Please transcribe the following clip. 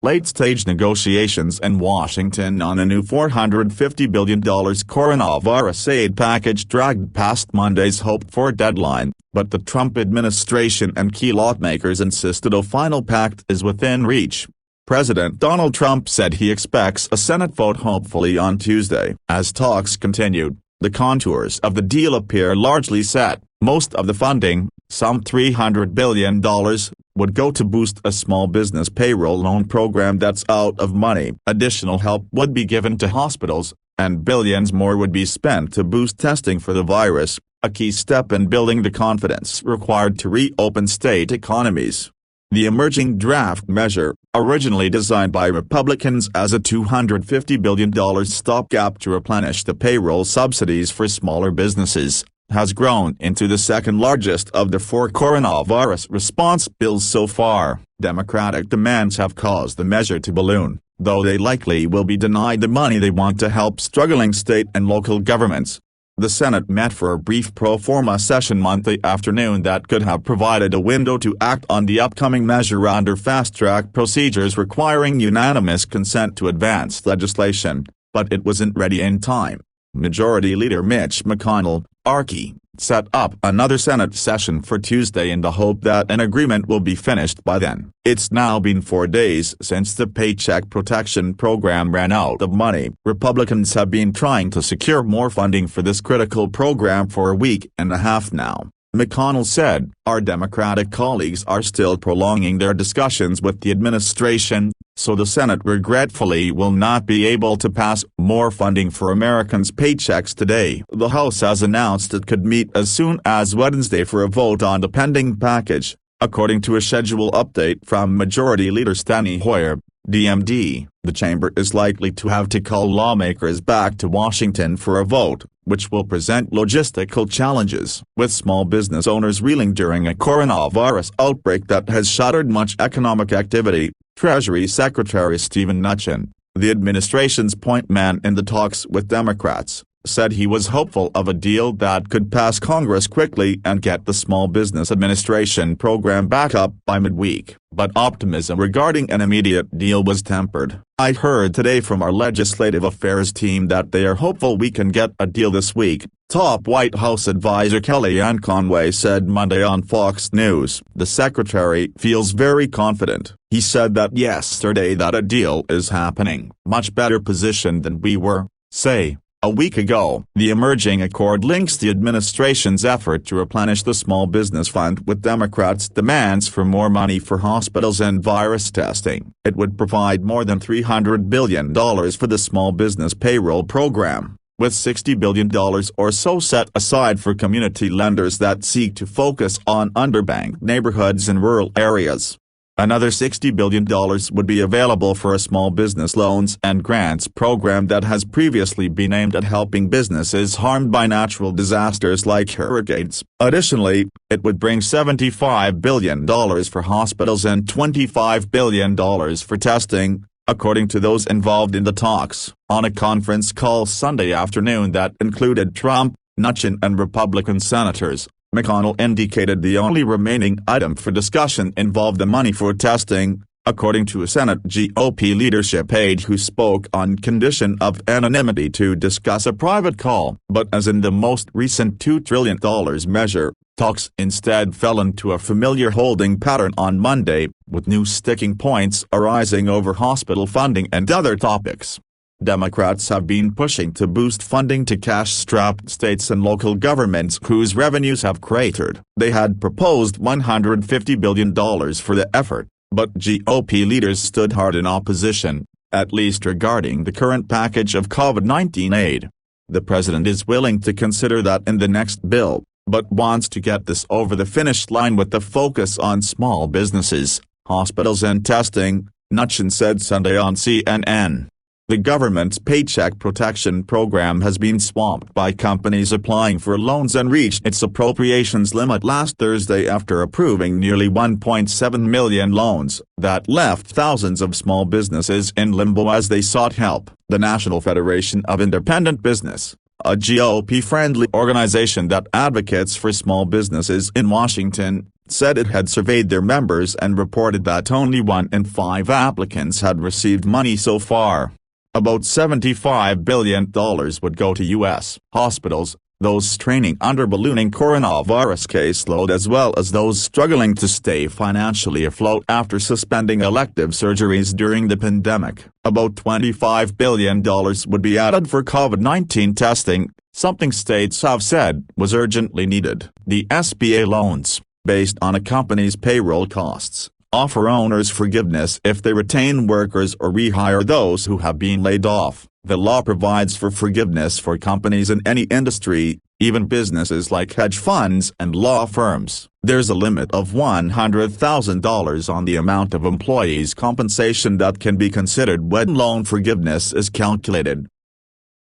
Late-stage negotiations in Washington on a new $450 billion coronavirus aid package dragged past Monday's hoped-for deadline, but the Trump administration and key lawmakers insisted a final pact is within reach. President Donald Trump said he expects a Senate vote hopefully on Tuesday. As talks continued, the contours of the deal appear largely set. Most of the funding, some $300 billion, would go to boost a small business payroll loan program that's out of money. Additional help would be given to hospitals, and billions more would be spent to boost testing for the virus, a key step in building the confidence required to reopen state economies. The emerging draft measure, originally designed by Republicans as a $250 billion stopgap to replenish the payroll subsidies for smaller businesses, has grown into the second largest of the four coronavirus response bills so far. Democratic demands have caused the measure to balloon, though they likely will be denied the money they want to help struggling state and local governments. The Senate met for a brief pro forma session Monday afternoon that could have provided a window to act on the upcoming measure under fast-track procedures requiring unanimous consent to advance legislation, but it wasn't ready in time. Majority Leader Mitch McConnell, RK, set up another Senate session for Tuesday in the hope that an agreement will be finished by then. It's now been 4 days since the Paycheck Protection Program ran out of money. Republicans have been trying to secure more funding for this critical program for a week and a half now. McConnell said, "Our Democratic colleagues are still prolonging their discussions with the administration, so the Senate regretfully will not be able to pass more funding for Americans' paychecks today." The House has announced it could meet as soon as Wednesday for a vote on the pending package, according to a schedule update from Majority Leader Steny Hoyer, DMD. The chamber is likely to have to call lawmakers back to Washington for a vote, which will present logistical challenges. With small business owners reeling during a coronavirus outbreak that has shattered much economic activity, Treasury Secretary Steven Mnuchin, the administration's point man in the talks with Democrats, said he was hopeful of a deal that could pass Congress quickly and get the Small Business Administration program back up by midweek. But optimism regarding an immediate deal was tempered. "I heard today from our legislative affairs team that they are hopeful we can get a deal this week," top White House advisor Kellyanne Conway said Monday on Fox News. The secretary feels very confident. He said that yesterday that a deal is happening. "Much better position than we were, say, a week ago." The emerging accord links the administration's effort to replenish the small business fund with Democrats' demands for more money for hospitals and virus testing. It would provide more than $300 billion for the small business payroll program, with $60 billion or so set aside for community lenders that seek to focus on underbanked neighborhoods in rural areas. Another $60 billion would be available for a small business loans and grants program that has previously been aimed at helping businesses harmed by natural disasters like hurricanes. Additionally, it would bring $75 billion for hospitals and $25 billion for testing, according to those involved in the talks. On a conference call Sunday afternoon that included Trump, Mnuchin and Republican senators, McConnell indicated the only remaining item for discussion involved the money for testing, according to a Senate GOP leadership aide who spoke on condition of anonymity to discuss a private call. But as in the most recent $2 trillion measure, talks instead fell into a familiar holding pattern on Monday, with new sticking points arising over hospital funding and other topics. Democrats have been pushing to boost funding to cash-strapped states and local governments whose revenues have cratered. They had proposed $150 billion for the effort, but GOP leaders stood hard in opposition, at least regarding the current package of COVID-19 aid. The president is willing to consider that in the next bill, but wants to get this over the finish line with the focus on small businesses, hospitals and testing, Mnuchin said Sunday on CNN. The government's Paycheck Protection Program has been swamped by companies applying for loans and reached its appropriations limit last Thursday after approving nearly 1.7 million loans that left thousands of small businesses in limbo as they sought help. The National Federation of Independent Business, a GOP-friendly organization that advocates for small businesses in Washington, said it had surveyed their members and reported that only 1 in 5 applicants had received money so far. About $75 billion would go to U.S. hospitals, those straining under ballooning coronavirus caseload as well as those struggling to stay financially afloat after suspending elective surgeries during the pandemic. About $25 billion would be added for COVID-19 testing, something states have said was urgently needed. The SBA loans, based on a company's payroll costs, offer owners forgiveness if they retain workers or rehire those who have been laid off. The law provides for forgiveness for companies in any industry, even businesses like hedge funds and law firms. There's a limit of $100,000 on the amount of employees' compensation that can be considered when loan forgiveness is calculated.